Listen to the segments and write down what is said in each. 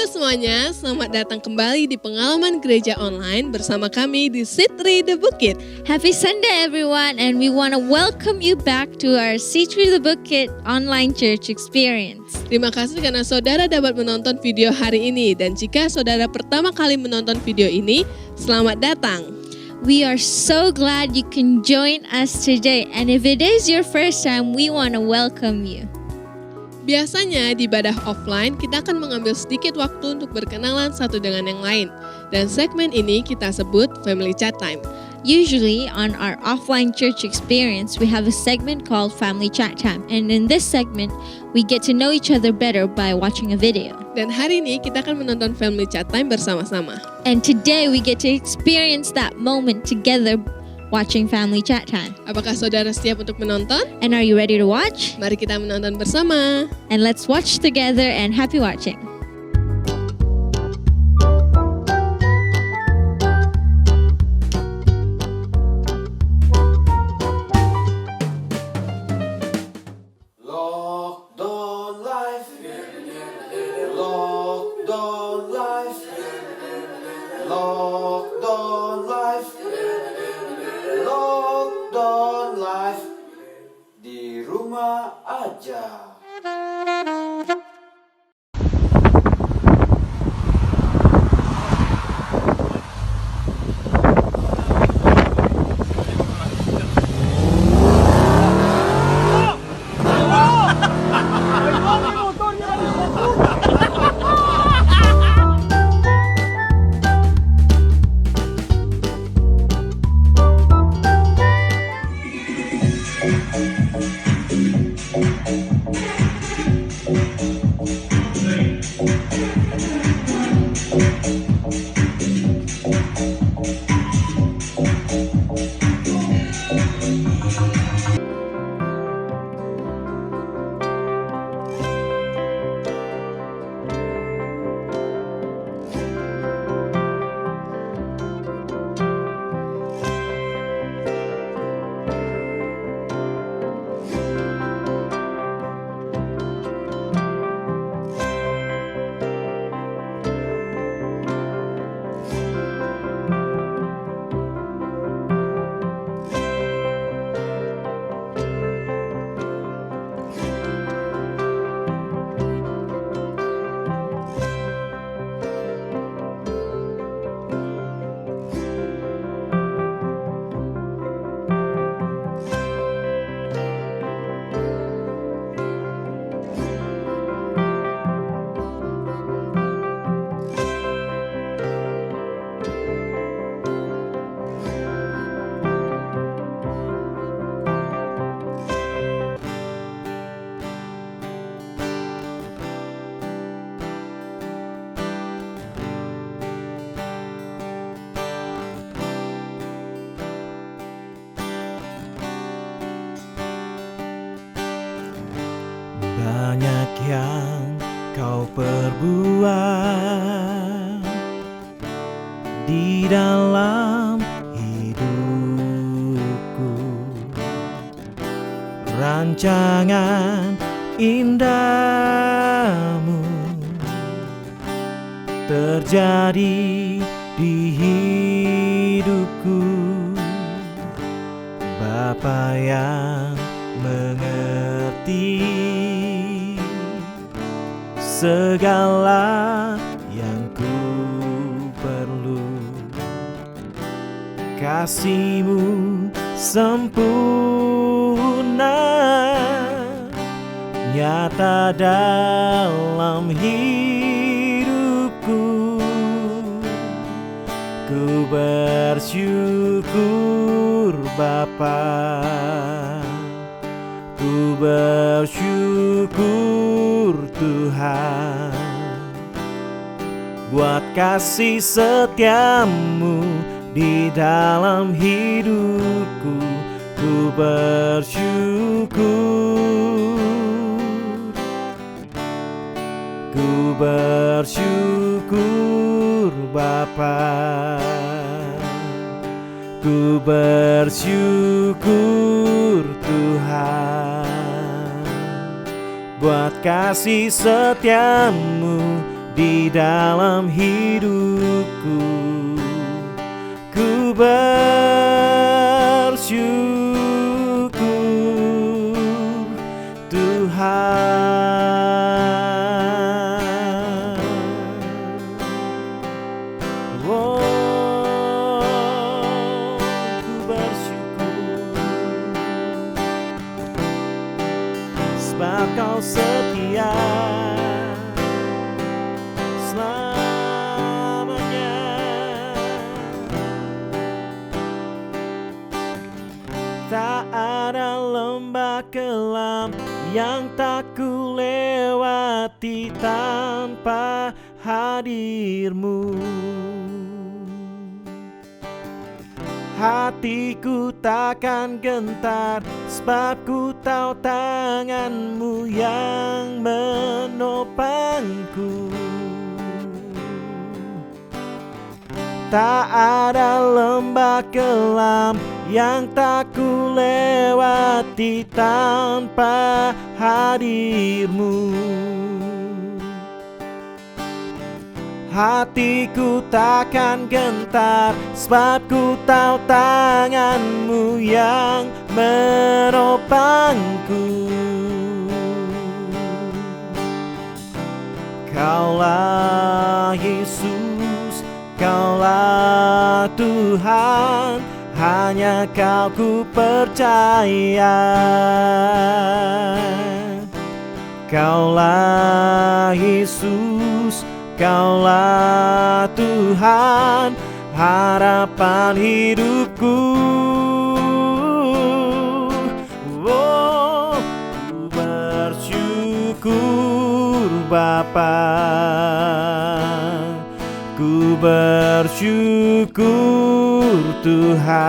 semuanya, selamat datang kembali di pengalaman gereja online bersama kami di Sitri The Bukit. Happy Sunday everyone, and we want to welcome you back to our Sitri The Bukit online church experience. Terima kasih karena saudara dapat menonton video hari ini, dan jika saudara pertama kali menonton video ini, selamat datang. We are so glad you can join us today, and if it is your first time, we want to welcome you. Biasanya di ibadah offline kita akan mengambil sedikit waktu untuk berkenalan satu dengan yang lain. Dan segmen ini kita sebut Family Chat Time. Usually on our offline church experience, we have a segment called Family Chat Time. And in this segment, we get to know each other better by watching a video. Dan hari ini kita akan menonton Family Chat Time bersama-sama. And today we get to experience that moment together watching Family Chat Time. Apakah saudara siap untuk menonton? And are you ready to watch? Mari kita menonton bersama. And let's watch together, and happy watching. Lockdown life, lockdown life, lockdown life, lockdown life, di rumah aja. Banyak yang kau perbuat di dalam hidupku, rancangan indahmu terjadi di hidupku. Bapa yang mengerti segala yang ku perlu, kasih-Mu sempurna nyata dalam hidupku. Ku bersyukur Bapa, ku bersyukur Tuhan, buat kasih setia-Mu di dalam hidupku. Ku bersyukur, ku bersyukur Bapa, ku bersyukur Tuhan, buat kasih setia-Mu di dalam hidupku. Ku bersyukur Tuhan. Oh, ku bersyukur sebab Kau setia selamanya. Tak ada lembah kelam yang tak ku lewati tanpa hadir-Mu. Hatiku takkan gentar sebab ku tahu tangan-Mu yang menopangku. Tak ada lembah kelam yang tak ku lewati tanpa hadir-Mu. Hatiku takkan gentar sebab ku tahu tangan-Mu yang menopangku. Kaulah Yesus, Kaulah Tuhan, hanya Kau ku percaya. Kaulah Yesus, Kaulah Tuhan, harapan hidupku. Oh, ku bersyukur Bapa, ku bersyukur Tuhan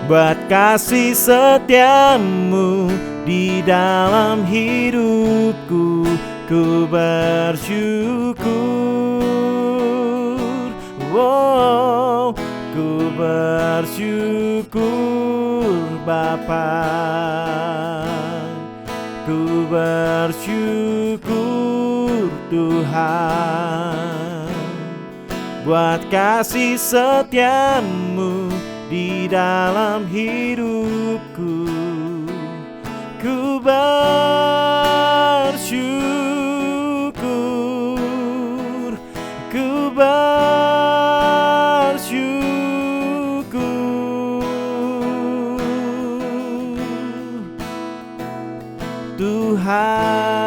buat kasih setia-Mu di dalam hidupku. Ku bersyukur, oh, ku bersyukur Bapa, ku bersyukur Tuhan buat kasih setia-Mu di dalam hidupku. Ku bersyukur, ku bersyukur Tuhan.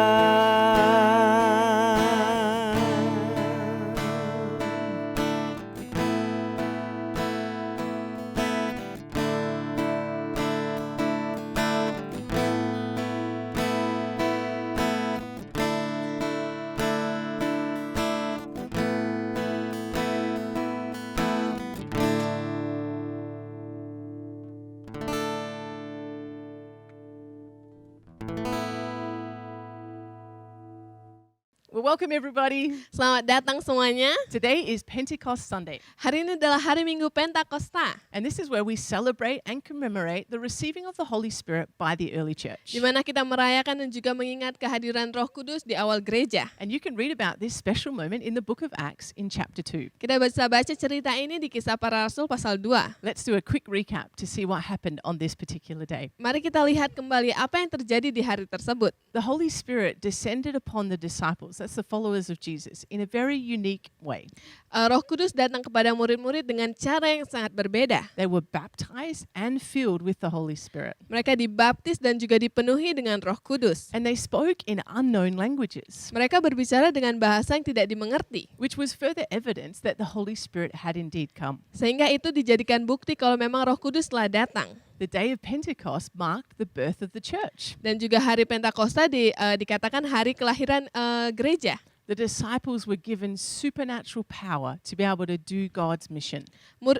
Well, welcome everybody. Selamat datang semuanya. Today is Pentecost Sunday, Hari ini adalah hari Minggu Pentakosta, and this is where we celebrate and commemorate the receiving of the Holy Spirit by the early church. di mana kita merayakan dan juga mengingat kehadiran Roh Kudus di awal gereja. And you can read about this special moment in the book of Acts in chapter 2. Kita bisa baca cerita ini di Kisah Para Rasul pasal 2. Let's do a quick recap to see what happened on this particular day. Mari kita lihat kembali apa yang terjadi di hari tersebut. The Holy Spirit descended upon the disciples, that's the followers of Jesus, in a very unique way. Roh Kudus datang kepada murid-murid dengan cara yang sangat berbeda. They were baptized and filled with the Holy Spirit. Mereka dibaptis dan juga dipenuhi dengan Roh Kudus. And they spoke in unknown languages, Mereka berbicara dengan bahasa yang tidak dimengerti. which was further evidence that the Holy Spirit had indeed come. Sehingga itu dijadikan bukti kalau memang Roh Kudus telah datang. The day of Pentecost marked the birth of the church. Dan juga hari Pentakosta dikatakan hari kelahiran gereja. The disciples were given supernatural power to be able to do God's mission.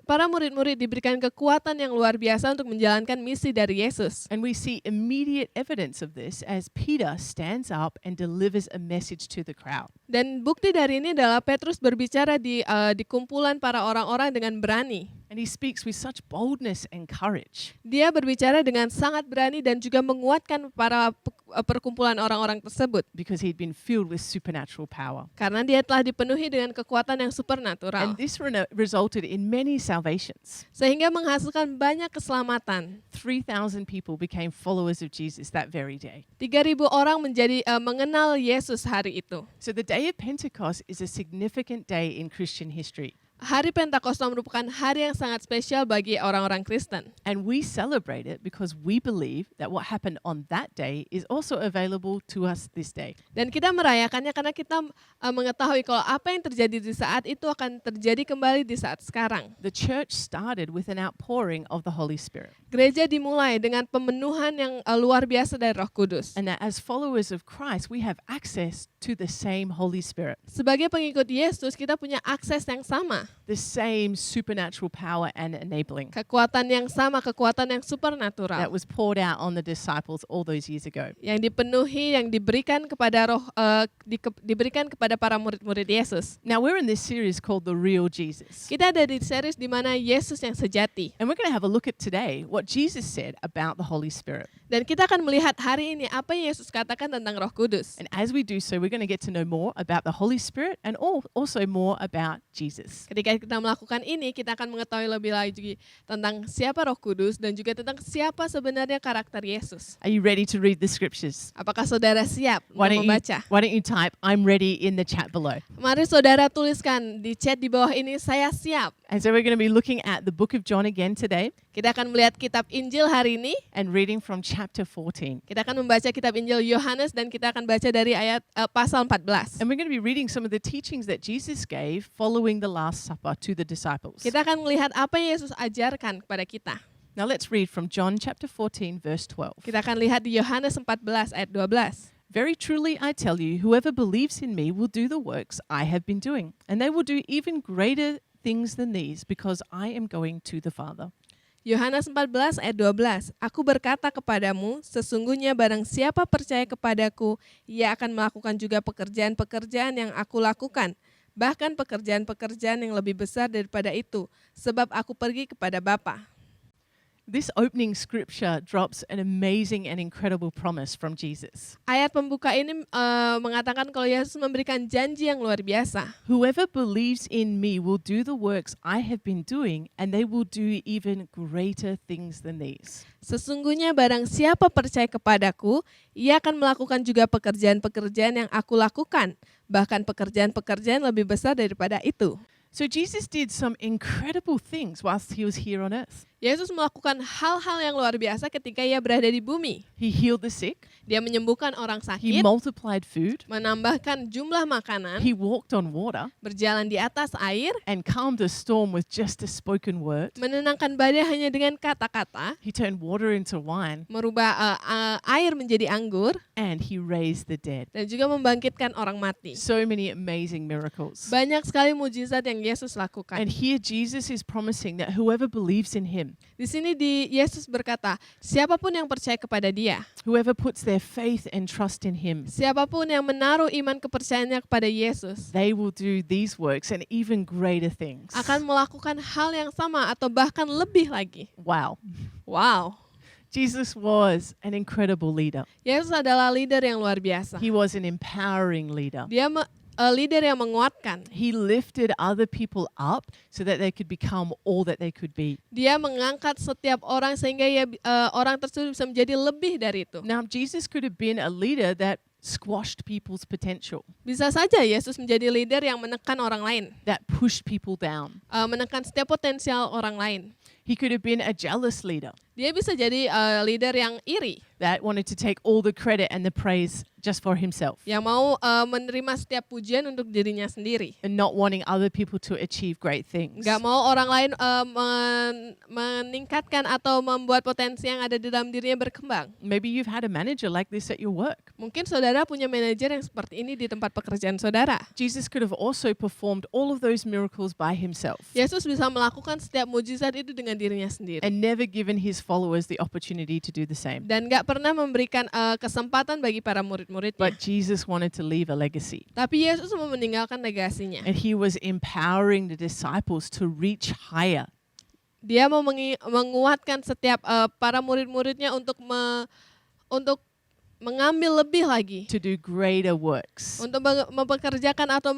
Para murid-murid diberikan kekuatan yang luar biasa untuk menjalankan misi dari Yesus. And we see immediate evidence of this as Peter stands up and delivers a message to the crowd. Dan bukti dari ini adalah Petrus berbicara di kumpulan para orang-orang dengan berani. And he speaks with such boldness and courage. Dia berbicara dengan sangat berani dan juga menguatkan para perkumpulan orang-orang tersebut. because he'd been filled with supernatural power. Karena dia telah dipenuhi dengan kekuatan yang supernatural. And this resulted in many salvations. Sehingga menghasilkan banyak keselamatan. 3,000 people became followers of Jesus that very day. 3.000 orang menjadi mengenal Yesus hari itu. So the day of Pentecost is a significant day in Christian history. Hari Pentakosta merupakan hari yang sangat spesial bagi orang-orang Kristen. And we celebrate it because we believe that what happened on that day is also available to us this day. Dan kita merayakannya karena kita mengetahui kalau apa yang terjadi di saat itu akan terjadi kembali di saat sekarang. The church started with an outpouring of the Holy Spirit. Gereja dimulai dengan pemenuhan yang luar biasa dari Roh Kudus. And that as followers of Christ, we have access to the same Holy Spirit, Sebagai pengikut Yesus, kita punya akses yang sama. the same supernatural power and enabling Kekuatan yang sama, kekuatan yang that supernatural. was poured out on the disciples all those years ago. Yang dipenuhi, yang diberikan kepada diberikan kepada para murid-murid Yesus. Now we're in this series called The Real Jesus. Kita ada di series di mana Yesus yang sejati. And we're going to have a look at today what Jesus said about the Holy Spirit. Dan kita akan melihat hari ini apa yang Yesus katakan tentang Roh Kudus. And as we do so, we're going to get to know more about the Holy Spirit and also more about Jesus. Ketika kita melakukan ini, kita akan mengetahui lebih lagi tentang siapa Roh Kudus dan juga tentang siapa sebenarnya karakter Yesus. Are you ready to read the scriptures? Apakah saudara siap untuk membaca? Why don't you type, I'm ready in the chat below. Mari saudara tuliskan di chat di bawah ini, saya siap. And so we're going to be looking at the book of John again today Kita akan melihat kitab Injil hari ini. and reading from chapter 14. Kita akan membaca kitab Injil Yohanes dan kita akan baca dari ayat pasal 14. And we're going to be reading some of the teachings that Jesus gave following the Last Supper to the disciples. Kita akan melihat apa yang Yesus ajarkan kepada kita. Now let's read from John chapter 14 verse 12. Kita akan lihat di Yohanes 14 ayat 12. Very truly I tell you, whoever believes in me will do the works I have been doing, and they will do even greater things than these, because I am going to the Father. Yohanes 14 ayat 12. Aku berkata kepadamu, sesungguhnya barang siapa percaya kepadaku, ia akan melakukan juga pekerjaan-pekerjaan yang aku lakukan. Bahkan pekerjaan-pekerjaan yang lebih besar daripada itu, sebab aku pergi kepada Bapa. This opening scripture drops an amazing and incredible promise from Jesus. Ayat pembuka ini mengatakan kalau Yesus memberikan janji yang luar biasa. Whoever believes in me will do the works I have been doing, and they will do even greater things than these. Sesungguhnya barang siapa percaya kepadaku, ia akan melakukan juga pekerjaan-pekerjaan yang aku lakukan. Bahkan pekerjaan-pekerjaan lebih besar daripada itu. So Jesus did some incredible things whilst he was here on earth. Yesus melakukan hal-hal yang luar biasa ketika ia berada di bumi. He healed the sick, Dia menyembuhkan orang he sakit, multiplied food, menambahkan jumlah makanan, he walked on water, berjalan di atas air, and calmed a storm with just a spoken word. menenangkan badai hanya dengan kata-kata, He turned water into wine, merubah air menjadi anggur, and he raised the dead. dan juga membangkitkan orang mati. So many amazing miracles. Banyak sekali mujizat yang Yesus lakukan. And here Jesus is promising that whoever believes in him, Di sini Yesus berkata, siapapun yang percaya kepada Dia, whoever puts their faith and trust in him, siapapun yang menaruh iman kepercayaannya kepada Yesus, they will do these works and even greater things. akan melakukan hal yang sama atau bahkan lebih lagi. Wow. Wow. Jesus was an incredible leader. Yesus adalah leader yang luar biasa. He was an empowering leader. Dia leader yang menguatkan. He lifted other people up so that they could become all that they could be. Dia mengangkat setiap orang sehingga orang tersebut bisa menjadi lebih dari itu. Now, Jesus could have been a leader that squashed people's potential, Bisa saja Yesus menjadi leader yang menekan orang lain, that pushed people down. menekan setiap potensial orang lain. He could have been a jealous leader Dia bisa jadi leader yang iri, that wanted to take all the credit and the praise just for himself yang mau menerima setiap pujian untuk dirinya sendiri. and not wanting other people to achieve great things. Gak mau orang lain meningkatkan atau membuat potensi yang ada di dalam dirinya berkembang. Maybe you've had a manager like this at your work. Mungkin saudara punya manajer yang seperti ini di tempat pekerjaan saudara. Jesus could have also performed all of those miracles by himself Yesus bisa melakukan setiap mujizat itu dengan dirinya sendiri. and never given his followers the opportunity to do the same. Dan gak pernah memberikan kesempatan bagi para murid-muridnya. But Jesus wanted to leave a legacy. Tapi Yesus mau meninggalkan legasinya. And he was empowering the disciples to reach higher. Dia mau menguatkan setiap para murid-muridnya untuk mengambil lebih lagi, to do greater works. untuk mempekerjakan atau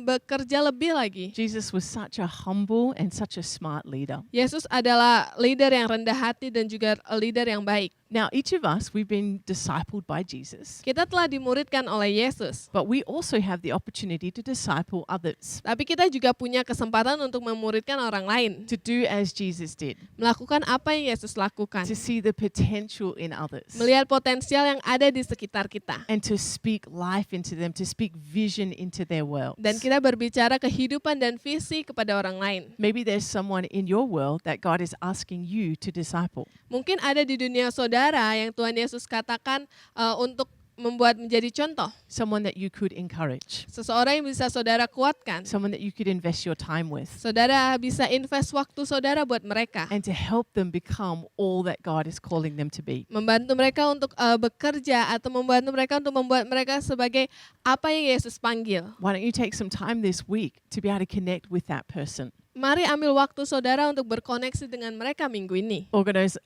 bekerja lebih lagi. Jesus was such a humble and such a smart leader. Yesus adalah leader yang rendah hati dan juga leader yang baik. Now, each of us, we've been discipled by Jesus, Kita telah dimuridkan oleh Yesus, but we also have the opportunity to disciple others, tapi kita juga punya kesempatan untuk memuridkan orang lain, to do as Jesus did, melakukan apa yang Yesus lakukan, to see the potential in others, melihat potensial yang ada di sekitar kita. and to speak life into them, to speak vision into their worlds. Dan kita berbicara kehidupan dan visi kepada orang lain. Maybe there's someone in your world that God is asking you to disciple. Mungkin ada di dunia saudara yang Tuhan Yesus katakan untuk membuat menjadi contoh. Someone that you could encourage, Seseorang yang bisa saudara kuatkan. someone that you could invest your time with, Saudara bisa invest waktu saudara buat mereka. and to help them become all that God is calling them to be. Membantu mereka untuk bekerja atau membantu mereka untuk membuat mereka sebagai apa yang Yesus panggil. Why don't you take some time this week to be able to connect with that person? Mari ambil waktu saudara untuk berkoneksi dengan mereka minggu ini. Organize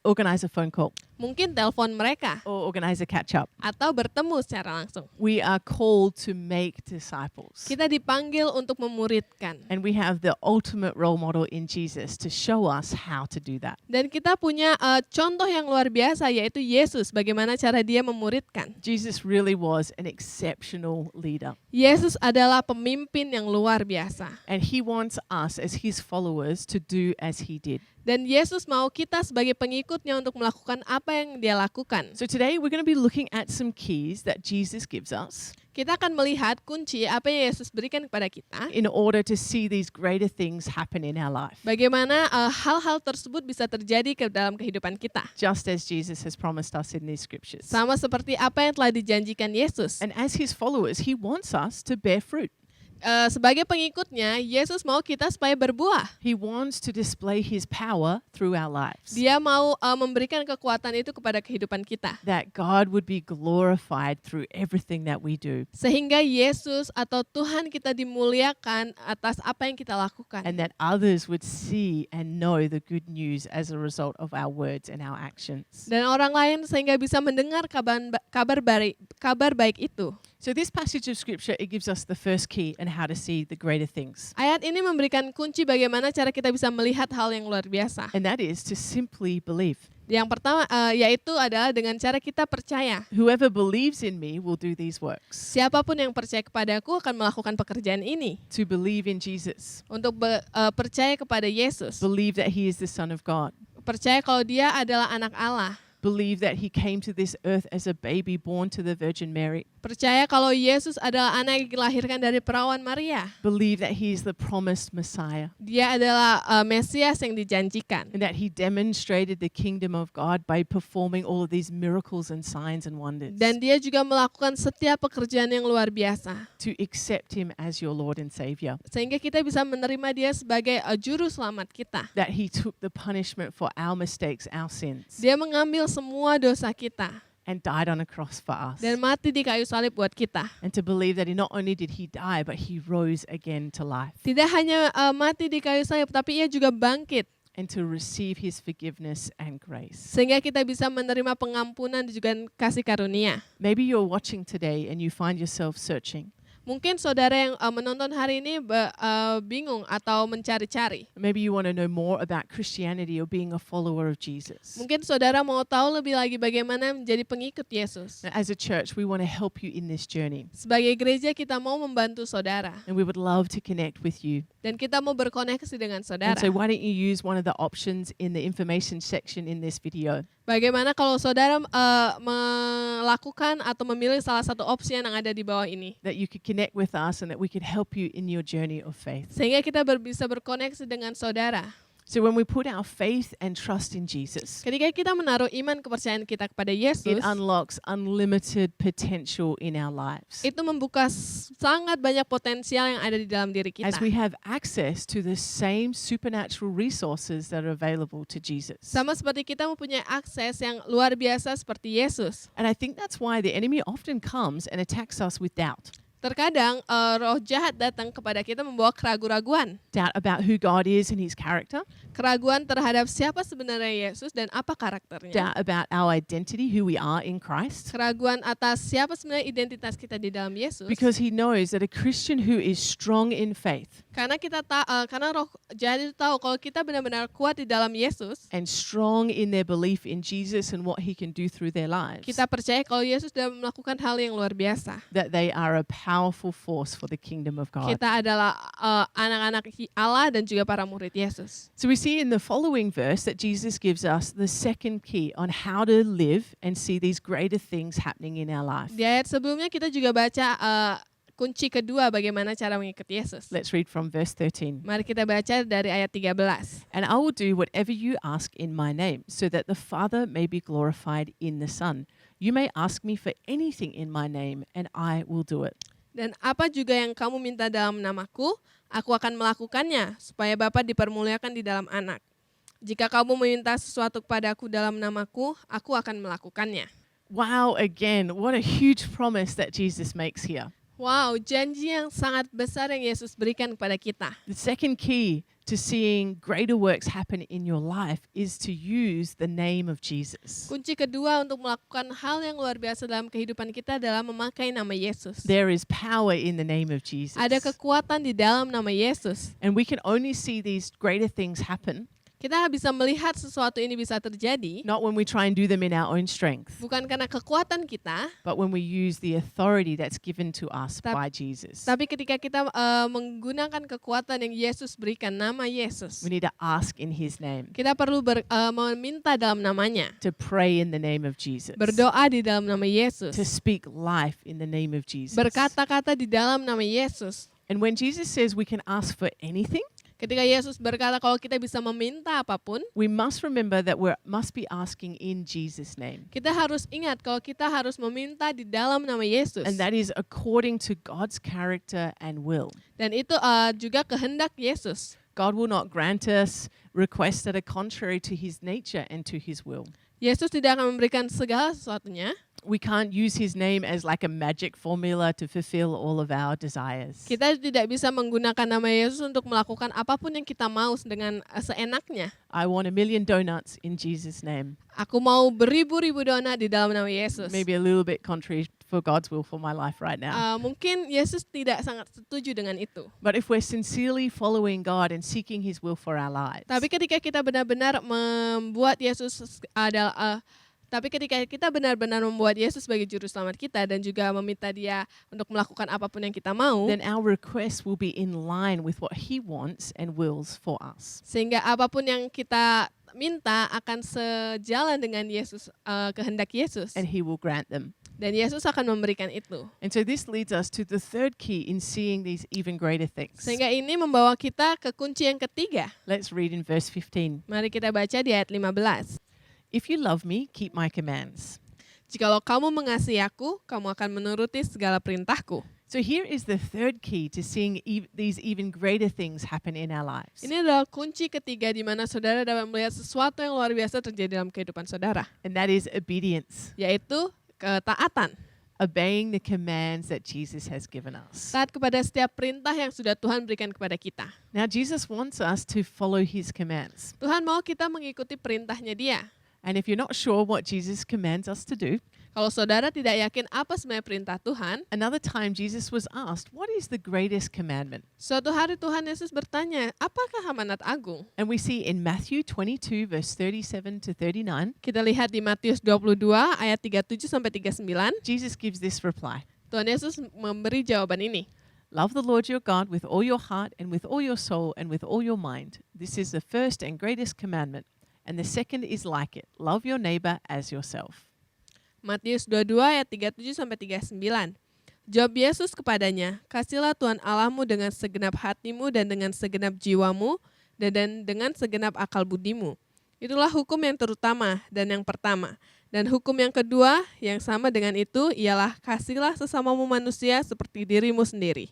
a phone call Mungkin telepon mereka or organize a catch up. atau bertemu secara langsung. We are called to make disciples. Kita dipanggil untuk memuridkan. And we have the ultimate role model in Jesus to show us how to do that. Dan kita punya contoh yang luar biasa, yaitu Yesus, bagaimana cara dia memuridkan. Jesus really was an exceptional leader. Yesus adalah pemimpin yang luar biasa. And he wants us as his followers to do as he did. Dan Yesus mau kita sebagai pengikutnya untuk melakukan apa yang dia lakukan. So today we're going to be looking at some keys that Jesus gives us Kita akan melihat kunci apa yang Yesus berikan kepada kita. in order to see these greater things happen in our life. Bagaimana hal-hal tersebut bisa terjadi ke dalam kehidupan kita. Just as Jesus has promised us in these scriptures. Sama seperti apa yang telah dijanjikan Yesus. And as his followers, he wants us to bear fruit. Sebagai pengikutnya, Yesus mau kita supaya berbuah. He wants to display his power through our lives. Dia mau memberikan kekuatan itu kepada kehidupan kita. That God would be glorified through everything that we do. Sehingga Yesus atau Tuhan kita dimuliakan atas apa yang kita lakukan. And that others would see and know the good news as a result of our words and our actions. Dan orang lain sehingga bisa mendengar kabar baik itu. So this passage of scripture, it gives us the first key on how to see the greater things. Ayat ini memberikan kunci bagaimana cara kita bisa melihat hal yang luar biasa. And that is to simply believe. Yang pertama yaitu adalah dengan cara kita percaya. Whoever believes in me will do these works. Siapapun yang percaya kepadaku akan melakukan pekerjaan ini. To believe in Jesus. Untuk percaya kepada Yesus. Believe that he is the Son of God. Percaya kalau dia adalah anak Allah. Believe that he came to this earth as a baby born to the Virgin Mary. Percaya kalau Yesus adalah anak yang dilahirkan dari perawan Maria. Believe that he is the promised Messiah. Dia adalah Mesias yang dijanjikan. And that he demonstrated the kingdom of God by performing all of these miracles and signs and wonders. Dan dia juga melakukan setiap pekerjaan yang luar biasa. To accept him as your Lord and Savior. Sehingga kita bisa menerima dia sebagai juru selamat kita. That he took the punishment for our mistakes, our sins. Dia mengambil semua dosa kita. And died on a cross for us. Dan mati di kayu salib buat kita. And to believe that not only did he die, but he rose again to life. Tidak hanya mati di kayu salib, tapi ia juga bangkit. And to receive his forgiveness and grace. Sehingga kita bisa menerima pengampunan dan juga kasih karunia. Maybe you're watching today and you find yourself searching. Mungkin saudara yang menonton hari ini bingung atau mencari-cari. Maybe you want to know more about Christianity or being a follower of Jesus. Mungkin saudara mau tahu lebih lagi bagaimana menjadi pengikut Yesus. As a church, we want to help you in this journey. Sebagai gereja kita mau membantu saudara. And we would love to connect with you. Dan kita mau berkoneksi dengan And saudara. so why don't you use one of the options in the information section in this video. Bagaimana kalau saudara melakukan atau memilih salah satu opsi yang ada di bawah ini. That you could connect with us and that we could help you in your journey of faith. Sehingga kita bisa berkoneksi dengan saudara. So when we put our faith and trust in Jesus, Ketika kita menaruh iman kepercayaan kita kepada it Yesus, unlocks unlimited potential in our lives. itu membuka sangat banyak potensial yang ada di dalam diri kita. As we have access to the same supernatural resources that are available to Jesus. Sama seperti kita mempunyai akses yang luar biasa seperti Yesus. And I think that's why the enemy often comes and attacks us with doubt. Terkadang roh jahat datang kepada kita membawa keraguan-raguan. doubt about who God is and his character, Keraguan terhadap siapa sebenarnya Yesus dan apa karakternya. doubt about our identity, who we are in Christ. Keraguan atas siapa sebenarnya identitas kita di dalam Yesus. Because he knows that a Christian who is strong in faith Karena roh jahat itu tahu kalau kita benar-benar kuat di dalam Yesus, and strong in their belief in Jesus and what he can do through their lives, kita percaya kalau Yesus sudah melakukan hal yang luar biasa. that they are a powerful force for the kingdom of God. Kita adalah anak-anak Allah dan juga para murid Yesus. So we see in the following verse that Jesus gives us the second key on how to live and see these greater things happening in our life. Di ayat sebelumnya kita juga baca kunci kedua bagaimana cara mengikuti Yesus. Let's read from verse 13. Mari kita baca dari ayat 13. And I will do whatever you ask in my name, so that the Father may be glorified in the Son. You may ask me for anything in my name, and I will do it. Dan apa juga yang kamu minta dalam namaku, aku akan melakukannya, supaya Bapa dipermuliakan di dalam anak. Jika kamu meminta sesuatu kepadaku dalam namaku, aku akan melakukannya. Wow, again, what a huge promise that Jesus makes here. Wow, janji yang sangat besar yang Yesus berikan kepada kita. The second key to seeing greater works happen in your life is to use the name of Jesus. Kunci kedua untuk melakukan hal yang luar biasa dalam kehidupan kita adalah memakai nama Yesus. There is power in the name of Jesus. Ada kekuatan di dalam nama Yesus. And we can only see these greater things happen Kita bisa melihat sesuatu ini bisa terjadi not when we try and do them in our own strength, bukan karena kekuatan kita, but when we use the authority that's given to us by Jesus. tapi ketika kita menggunakan kekuatan yang Yesus berikan, nama Yesus. We need to ask in his name, Kita perlu meminta dalam namanya, to pray in the name of Jesus, berdoa di dalam nama Yesus, to speak life in the name of Jesus. berkata-kata di dalam nama Yesus. And when Jesus says we can ask for anything, Ketika Yesus berkata kalau kita bisa meminta apapun, we must remember that we must be asking in Jesus' name. kita harus ingat kalau kita harus meminta di dalam nama Yesus. And that is according to God's character and will. Dan itu juga kehendak Yesus. God will not grant us requests that are contrary to his nature and to his will. Yesus tidak akan memberikan segala sesuatunya. We can't use his name as like a magic formula to fulfill all of our desires. Kita tidak bisa menggunakan nama Yesus untuk melakukan apapun yang kita mau dengan seenaknya. I want 1,000,000 donuts in Jesus' name. Aku mau beribu-ribu donat di dalam nama Yesus. Maybe a little bit contrary for God's will for my life right now. Mungkin Yesus tidak sangat setuju dengan itu. But if we're sincerely following God and seeking his will for our lives, Tapi ketika kita benar-benar membuat Yesus sebagai juru selamat kita dan juga meminta dia untuk melakukan apapun yang kita mau, then our requests will be in line with what he wants and wills for us. sehingga apapun yang kita minta akan sejalan dengan Yesus, kehendak Yesus, And he will grant them. dan Yesus akan memberikan itu. And so this leads us to the third key in seeing these even greater things. Sehingga ini membawa kita ke kunci yang ketiga. Let's read in verse 15. Mari kita baca di ayat 15. If you love me, keep my commands. Jikalau kamu mengasihi aku, kamu akan menuruti segala perintahku. So here is the third key to seeing these even greater things happen in our lives. Ini adalah kunci ketiga di mana saudara dapat melihat sesuatu yang luar biasa terjadi dalam kehidupan saudara, And that is obedience. yaitu ketaatan. Obeying the commands that Jesus has given us. Taat kepada setiap perintah yang sudah Tuhan berikan kepada kita. Now Jesus wants us to follow his commands. Tuhan mau kita mengikuti perintahnya dia. And if you're not sure what Jesus commands us to do, Kalau saudara tidak yakin apa sebenarnya perintah Tuhan, another time Jesus was asked, what is the greatest commandment? suatu hari Tuhan Yesus bertanya, apakah amanat agung? And we see in Matthew 22 verse 37 to 39, Kita lihat di Matius 22 ayat 37 sampai 39, Jesus gives this reply. Tuhan Yesus memberi jawaban ini. Love the Lord your God with all your heart and with all your soul and with all your mind. This is the first and greatest commandment. And the second is like it. Love your neighbor as yourself. Matius 22 ayat 37 sampai 39. Jawab Yesus kepadanya, kasihlah Tuhan Allahmu dengan segenap hatimu dan dengan segenap jiwamu dan dengan segenap akal budimu. Itulah hukum yang terutama dan yang pertama. Dan hukum yang kedua yang sama dengan itu ialah kasihlah sesamamu manusia seperti dirimu sendiri.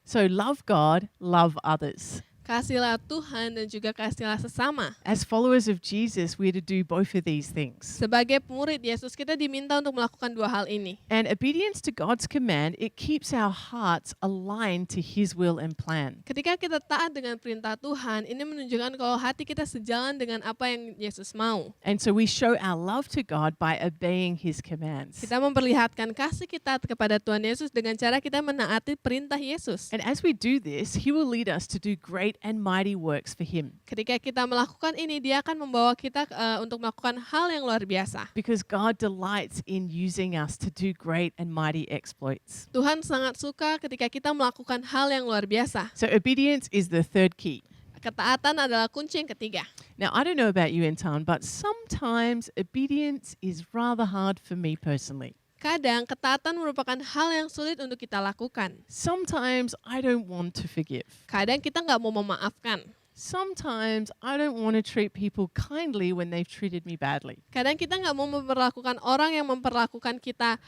So love God, love others. Kasihilah Tuhan dan juga kasihilah sesama. As followers of Jesus, we are to do both of these things. Sebagai murid Yesus, kita diminta untuk melakukan dua hal ini. And obedience to God's command, it keeps our hearts aligned to His will and plan. Ketika kita taat dengan perintah Tuhan, ini menunjukkan kalau hati kita sejalan dengan apa yang Yesus mau. And so we show our love to God by obeying His commands. Kita memperlihatkan kasih kita kepada Tuhan Yesus dengan cara kita menaati perintah Yesus. And as we do this, He will lead us to do great and mighty works for Him. Ketika kita melakukan ini, Dia akan membawa kita untuk melakukan hal yang luar biasa. Because God delights in using us to do great and mighty exploits. Tuhan sangat suka ketika kita melakukan hal yang luar biasa. So obedience is the third key. Ketaatan adalah kunci yang ketiga. Now, I don't know about you, Anton, but sometimes obedience is rather hard for me personally. Kadang ketaatan merupakan hal yang sulit untuk kita lakukan. Sometimes I don't want to forgive. Kadang kita nggak mau memaafkan. Sometimes I don't want to treat people kindly when they've treated me badly. Kadang kita nggak mau memperlakukan orang yang memperlakukan kita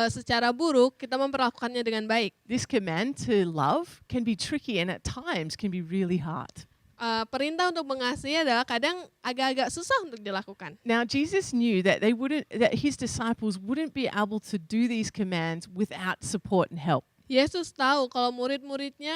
secara buruk, kita memperlakukannya dengan baik. This command to love can be tricky and at times can be really hard. Perintah untuk mengasihi adalah kadang agak-agak susah untuk dilakukan. Now, Jesus knew that that his disciples wouldn't be able to do these commands without support and help. Yesus tahu kalau murid-muridnya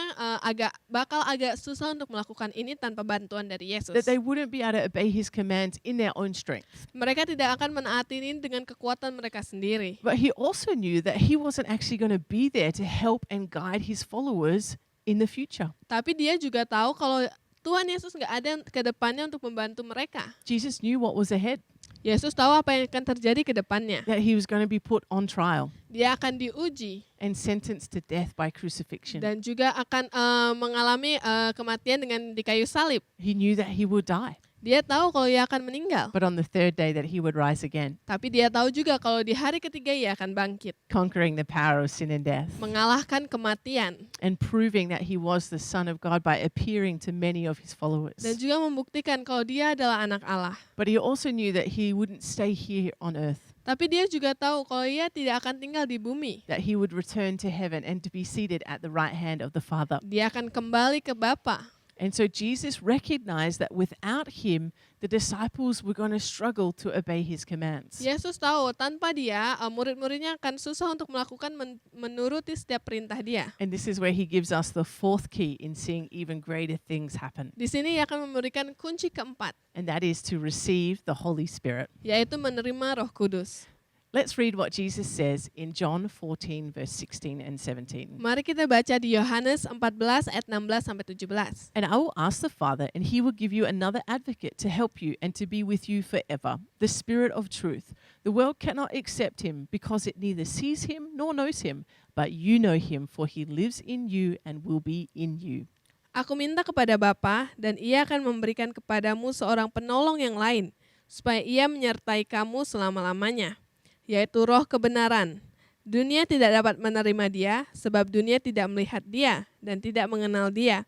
bakal agak susah untuk melakukan ini tanpa bantuan dari Yesus. That they wouldn't be able to obey his commands in their own strength. Mereka tidak akan menaati ini dengan kekuatan mereka sendiri. But he also knew that he wasn't actually going to be there to help and guide his followers in the future. Tapi dia juga tahu kalau Tuhan Yesus nggak ada ke depannya untuk membantu mereka. Jesus knew what was ahead, Yesus tahu apa yang akan terjadi ke depannya. that he was going to be put on trial Dia akan diuji and sentenced to death by crucifixion. dan juga akan mengalami kematian dengan di kayu salib. He knew that he would die, Dia tahu kalau ia akan meninggal. but on the third day that he would rise again, Tapi dia tahu juga kalau di hari ketiga ia akan bangkit. conquering the power of sin and death, Mengalahkan kematian. and proving that he was the Son of God by appearing to many of his followers. Dan juga membuktikan kalau dia adalah anak Allah. But he also knew that he wouldn't stay here on earth, Tapi dia juga tahu kalau ia tidak akan tinggal di bumi. that he would return to heaven and to be seated at the right hand of the Father. Dia akan kembali ke Bapa. And so Jesus recognized that without him, the disciples were going to struggle to obey his commands. Yesus tahu tanpa dia murid-muridnya akan susah untuk melakukan menuruti setiap perintah dia. And this is where he gives us the fourth key in seeing even greater things happen. Di sini ia akan memberikan kunci keempat, And that is to receive the Holy Spirit. yaitu menerima Roh Kudus. Let's read what Jesus says in John 14, verse 16 and 17. Mari kita baca di Yohanes 14 ayat 16 sampai 17. And I will ask the Father, and he will give you another advocate to help you and to be with you forever, the Spirit of truth. The world cannot accept him because it neither sees him nor knows him, but you know him, for he lives in you and will be in you. Aku minta kepada Bapa dan ia akan memberikan kepadamu seorang penolong yang lain, supaya ia menyertai kamu selama-lamanya, yaitu Roh kebenaran. Dunia tidak dapat menerima dia, sebab dunia tidak melihat dia dan tidak mengenal dia.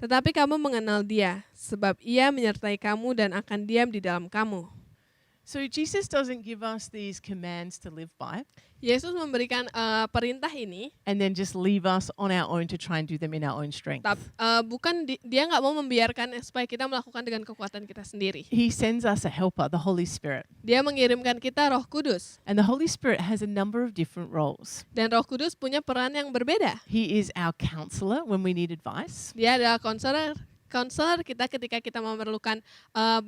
Tetapi kamu mengenal dia, sebab ia menyertai kamu dan akan diam di dalam kamu. So Jesus doesn't give us these commands to live by Yesus memberikan perintah ini, and then just leave us on our own to try and do them in our own strength. dia nggak mau membiarkan supaya kita melakukan dengan kekuatan kita sendiri. He sends us a helper, the Holy Spirit. Dia mengirimkan kita Roh Kudus. And the Holy Spirit has a number of different roles. Dan Roh Kudus punya peran yang berbeda. He is our counselor when we need advice. Dia adalah konselor kita ketika kita memerlukan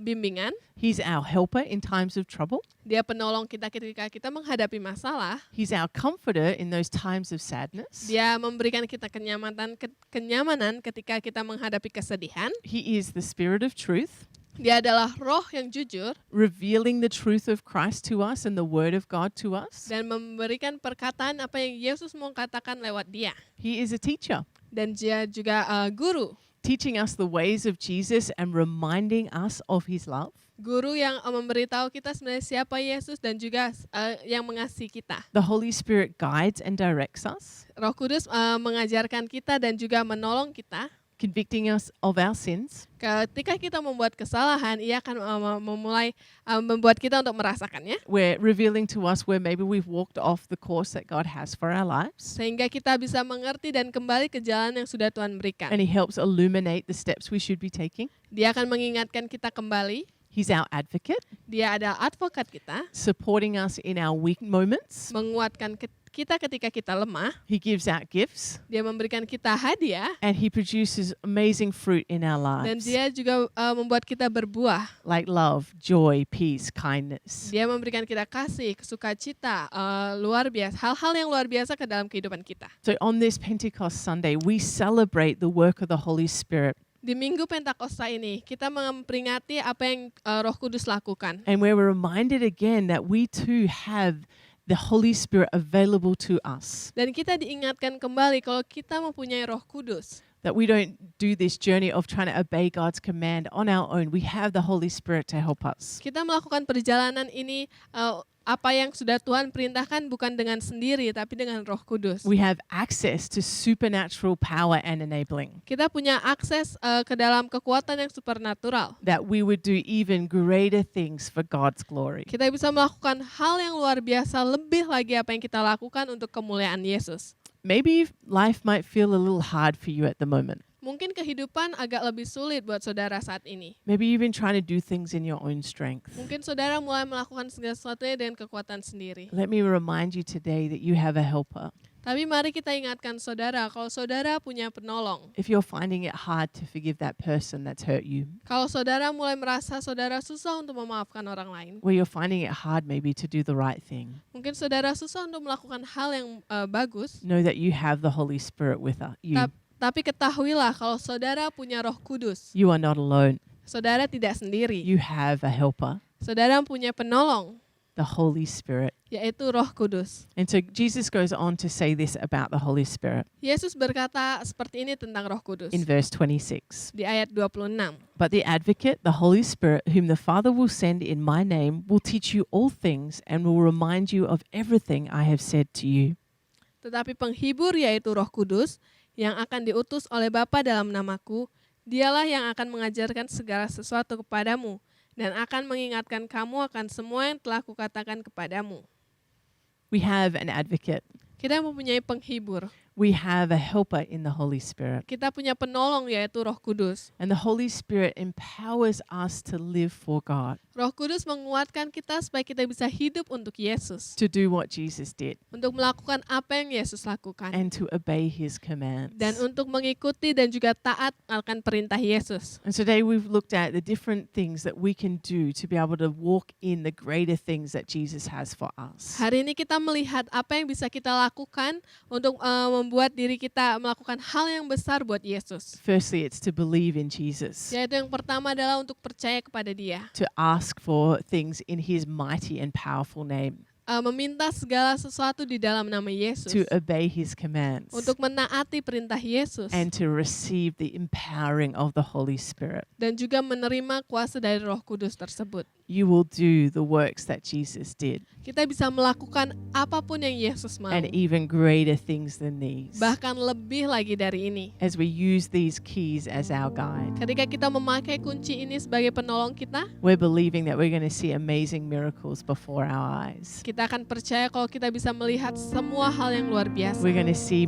bimbingan. He's our helper in times of trouble. Dia penolong kita ketika kita menghadapi masalah. He's our comforter in those times of sadness. Dia memberikan kita kenyamanan ketika kita menghadapi kesedihan. He is the Spirit of truth, Dia adalah Roh yang jujur revealing the truth of Christ to us and the Word of God to us. dan memberikan perkataan apa yang Yesus mau katakan lewat dia. He is a teacher, Dan dia juga guru. teaching us the ways of Jesus and reminding us of his love. Guru yang memberitahu kita sebenarnya siapa Yesus dan juga yang mengasihi kita. The Holy Spirit guides and directs us. Roh Kudus mengajarkan kita dan juga menolong kita. convicting us of our sins, Ketika kita membuat kesalahan, ia akan memulai membuat kita untuk merasakannya. we're revealing to us where maybe we've walked off the course that God has for our lives. Sehingga kita bisa mengerti dan kembali ke jalan yang sudah Tuhan berikan. And He helps illuminate the steps we should be taking. Dia akan mengingatkan kita kembali. He's our advocate, Dia adalah advokat kita, supporting us in our weak moments. menguatkan kita ketika kita lemah. He gives out gifts, Dia memberikan kita hadiah. and He produces amazing fruit in our Dan lives, dia juga membuat kita berbuah. like love, joy, peace, kindness. Dia memberikan kita kasih, sukacita, luar biasa. Hal-hal yang luar biasa ke dalam kehidupan kita. So on this Pentecost Sunday, we celebrate the work of the Holy Spirit, Di Minggu Pentakosta ini, kita memperingati apa yang Roh Kudus lakukan. and we're reminded again that we too have the Holy Spirit available to us, Dan kita diingatkan kembali kalau kita mempunyai Roh Kudus. that we don't do this journey of trying to obey God's command on our own. We have the Holy Spirit to help us. Kita melakukan perjalanan ini, apa yang sudah Tuhan perintahkan bukan dengan sendiri, tapi dengan Roh Kudus. We have access to supernatural power and enabling, Kita punya akses ke dalam kekuatan yang supernatural. that we would do even greater things for God's glory. Kita bisa melakukan hal yang luar biasa, lebih lagi apa yang kita lakukan untuk kemuliaan Yesus. Maybe life might feel a little hard for you at the moment. Mungkin kehidupan agak lebih sulit buat saudara saat ini. Maybe you've been trying to do things in your own strength. Mungkin saudara mulai melakukan segala sesuatunya dengan kekuatan sendiri. Let me remind you today that you have a helper. Tapi mari kita ingatkan saudara, kalau saudara punya penolong. If you're finding it hard to forgive that person that's hurt you, Kalau saudara mulai merasa saudara susah untuk memaafkan orang lain. where you're finding it hard maybe to do the right thing, Mungkin saudara susah untuk melakukan hal yang bagus. know that you have the Holy Spirit with you. Tapi ketahuilah kalau saudara punya Roh Kudus. You are not alone. Saudara tidak sendiri. You have a helper, Saudara punya penolong, the Holy Spirit. yaitu Roh Kudus. And so Jesus goes on to say this about the Holy Spirit Yesus berkata seperti ini tentang Roh Kudus in verse 26. di ayat 26. But the advocate, the Holy Spirit, whom the Father will send in my name, will teach you all things and will remind you of everything I have said to you. Tetapi penghibur yaitu Roh Kudus yang akan diutus oleh Bapa dalam namaku, dialah yang akan mengajarkan segala sesuatu kepadamu dan akan mengingatkan kamu akan semua yang telah kukatakan kepadamu. We have an advocate. Kita mempunyai penghibur. We have a helper in the Holy Spirit. Kita punya penolong yaitu Roh Kudus. And the Holy Spirit empowers us to live for God, Roh Kudus menguatkan kita supaya kita bisa hidup untuk Yesus. to do what Jesus did, Untuk melakukan apa yang Yesus lakukan. and to obey his commands. Dan untuk mengikuti dan juga taat akan perintah Yesus. And today we've looked at the different things that we can do to be able to walk in the greater things that Jesus has for us. Hari ini kita melihat apa yang bisa kita lakukan untuk membuat diri kita melakukan hal yang besar buat Yesus. Firstly, it's to believe in Jesus, Yaitu yang pertama adalah untuk percaya kepada Dia. to ask for things in his mighty and powerful name, Meminta segala sesuatu di dalam nama Yesus. to obey his commands, Untuk menaati perintah Yesus. and to receive the empowering of the Holy Spirit. Dan juga menerima kuasa dari Roh Kudus tersebut. You will do the works that Jesus did, Kita bisa melakukan apapun yang Yesus mau. and even greater things than these, Bahkan lebih lagi dari ini. as we use these keys as our guide. Ketika kita memakai kunci ini sebagai penolong kita, We're believing that we're going to see amazing miracles before our eyes. kita akan percaya kalau kita bisa melihat semua hal yang luar biasa. We're going to see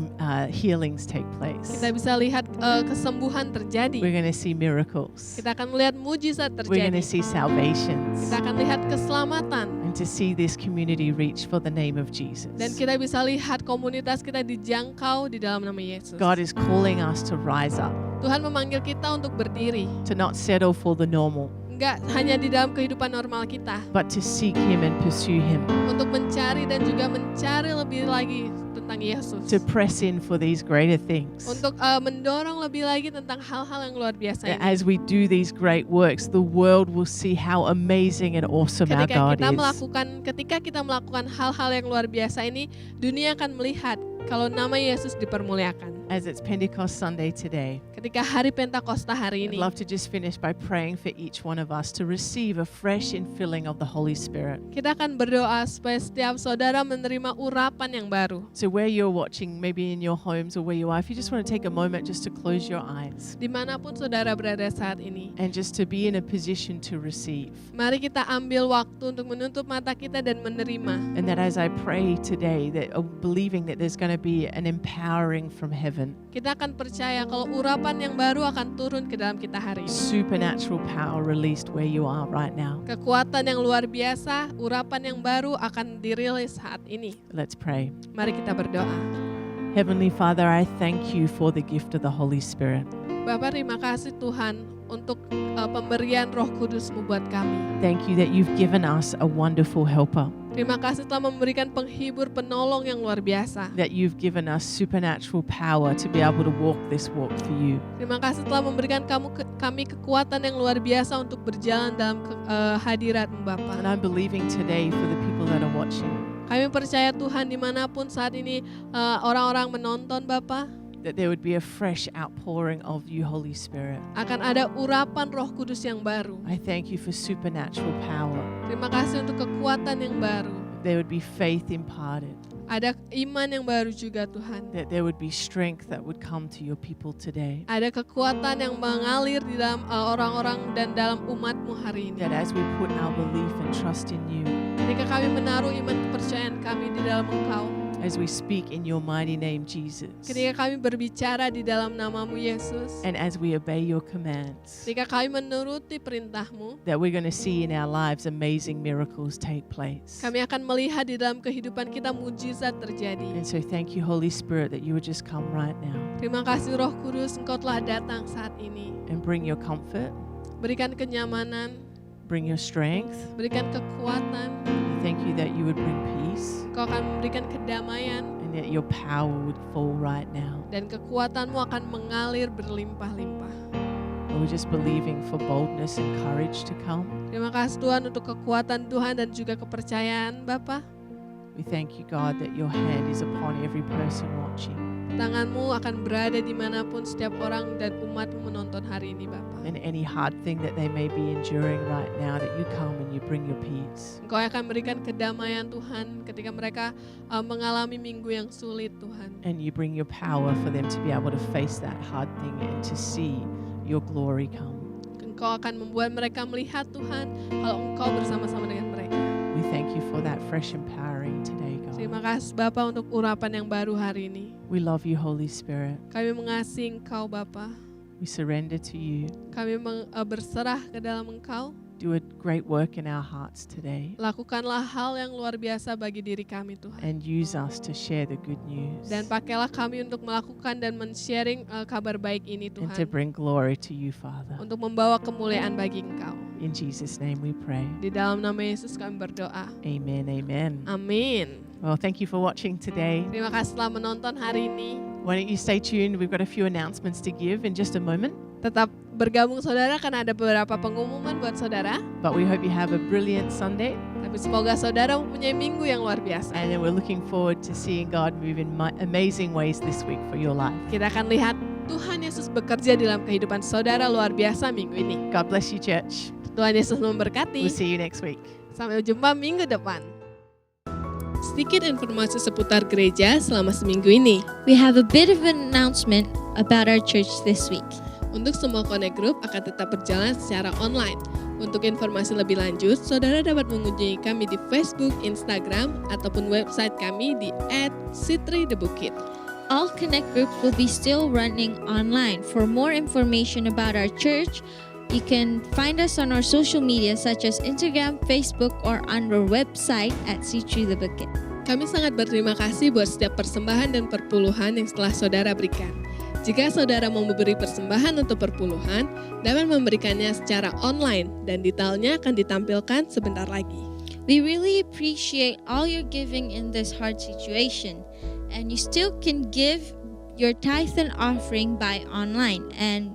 healings take place. Kita bisa lihat kesembuhan terjadi. We're going to see miracles. Kita akan melihat mujizat We're going terjadi. to see salvations, Kita akan lihat keselamatan. and to see this community reach for the name of Jesus. Dan kita bisa lihat komunitas kita dijangkau di dalam nama Yesus. God is calling us to rise up, Tuhan memanggil kita untuk berdiri. to not settle for the normal, Enggak hanya di dalam kehidupan normal kita. but to seek Him and pursue Him, Untuk mencari dan juga mencari lebih lagi tentang Yesus. to press in for these greater things. Untuk mendorong lebih lagi tentang hal-hal yang luar biasa That ini. as we do these great works, the world will see how amazing and awesome our God is. Ketika kita melakukan hal-hal yang luar biasa ini, dunia akan melihat kalau nama Yesus dipermuliakan. as it's Pentecost Sunday today, ketika hari Pentakosta hari I'd ini, love to just finish by praying for each one of us to receive a fresh infilling of the Holy Spirit. kita akan berdoa supaya setiap saudara menerima urapan yang baru. So where you're watching, maybe in your homes or where you are, if you just want to take a moment just to close your eyes Dimanapun saudara berada saat ini, and just to be in a position to receive. mari kita ambil waktu untuk menutup mata kita dan menerima. And that as I pray today, that believing that there's going to be an empowering from heaven, Kita akan percaya kalau urapan yang baru akan turun ke dalam kita hari ini. supernatural power released where you are right now. Kekuatan yang luar biasa, urapan yang baru akan dirilis saat ini. Let's pray. Mari kita berdoa. Heavenly Father, I thank you for the gift of the Holy Spirit. Bapa, terima kasih Tuhan untuk pemberian Roh Kudus-Mu buat kami. Thank you that you've given us a wonderful helper, Terima kasih telah memberikan penghibur, penolong yang luar biasa. that you've given us supernatural power to be able to walk this walk for you. Terima kasih telah memberikan kami kekuatan yang luar biasa untuk berjalan dalam hadirat-Mu Bapa. And I'm believing today for the people that are watching, Kami percaya Tuhan dimanapun saat ini orang-orang menonton Bapa, that there would be a fresh outpouring of you, Holy Spirit. akan ada urapan Roh Kudus yang baru. I thank you for supernatural power. Terima kasih untuk kekuatan yang baru. There would be faith imparted, Ada iman yang baru juga Tuhan. that there would be strength that would come to your people today. Ada kekuatan yang mengalir di dalam orang-orang dan dalam umat-Mu hari ini. That as we put our belief and trust in you, Ketika kami menaruh iman kepercayaan kami di dalam Engkau, as we speak in your mighty name, Jesus, ketika kami berbicara di dalam nama-Mu Yesus, and as we obey your commands, ketika kami menuruti perintah-Mu, that we're going to see in our lives amazing miracles take place. kami akan melihat di dalam kehidupan kita mujizat terjadi. And so thank you, Holy Spirit, that you would just come right now Terima kasih Roh Kudus, Engkau telah datang saat ini. and bring your comfort, Berikan kenyamanan, bring your strength. berikan kekuatan. Thank you that you would bring peace Engkau akan memberikan kedamaian and that your power would fall right now. dan kekuatan-Mu akan mengalir berlimpah-limpah. And we're just believing for boldness and courage to come. Terima kasih Tuhan untuk kekuatan Tuhan dan juga kepercayaan Bapa. We thank you, God, that your hand is upon every person watching. Tangan-Mu akan berada dimanapun setiap orang dan umat-Mu menonton hari ini Bapa. And any hard thing that they may be enduring right now, that you come and you bring your peace. Engkau akan berikan kedamaian Tuhan ketika mereka mengalami minggu yang sulit Tuhan. And you bring your power for them to be able to face that hard thing and to see your glory come. Engkau akan membuat mereka melihat Tuhan kalau Engkau bersama-sama dengan mereka. We thank you for that fresh empowering today, God. Terima kasih Bapa untuk urapan yang baru hari ini. We love you, Holy Spirit. Kami mengasihi Engkau Bapa. We surrender to you. Kami berserah ke dalam Engkau. Do a great work in our hearts today Lakukanlah hal yang luar biasa bagi diri kami Tuhan. and use us to share the good news Dan pakailah kami untuk melakukan dan men-sharing kabar baik ini and Tuhan. to bring glory to you, Father. Untuk membawa kemuliaan bagi Engkau. In Jesus' name we pray. Di dalam nama Yesus kami berdoa. Amen, amen. Amin. Well, thank you for watching today. Terima kasih telah menonton hari ini. Why don't you stay tuned? We've got a few announcements to give in just a moment. Tetap bergabung saudara, karena ada beberapa pengumuman buat saudara. But we hope you have a brilliant Sunday, Tapi semoga saudara mempunyai minggu yang luar biasa. and then we're looking forward to seeing God move in amazing ways this week for your life. Kita akan lihat Tuhan Yesus bekerja dalam kehidupan saudara luar biasa minggu ini. God bless you, church. Tuhan Yesus memberkati. We'll see you next week. Sampai jumpa minggu depan. Sedikit informasi seputar gereja selama seminggu ini. We have a bit of an announcement about our church this week. Untuk semua Connect Group akan tetap berjalan secara online. Untuk informasi lebih lanjut, saudara dapat mengunjungi kami di Facebook, Instagram, ataupun website kami di @sitri-the-bukit. All Connect groups will be still running online. For more information about our church, you can find us on our social media such as Instagram, Facebook, or on our website at @sitri-the-bukit. Kami sangat berterima kasih buat setiap persembahan dan perpuluhan yang telah saudara berikan. Jika saudara mau memberi persembahan untuk perpuluhan, dapat memberikannya secara online dan detailnya akan ditampilkan sebentar lagi. We really appreciate all your giving in this hard situation, and you still can give your tithe and offering by online, and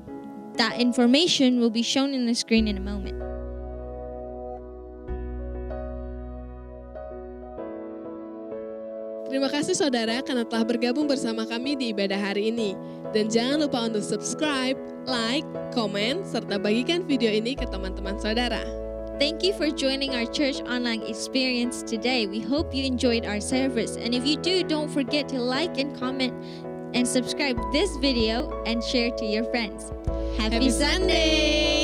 that information will be shown in the screen in a moment. Terima kasih kasih saudara karena telah bergabung bersama kami di ibadah hari ini. Dan jangan lupa untuk subscribe, like, komen, serta bagikan video ini ke teman-teman saudara. Thank you for joining our church online experience today. We hope you enjoyed our service. And if you do, don't forget to like and comment and subscribe this video and share to your friends. Happy Sunday!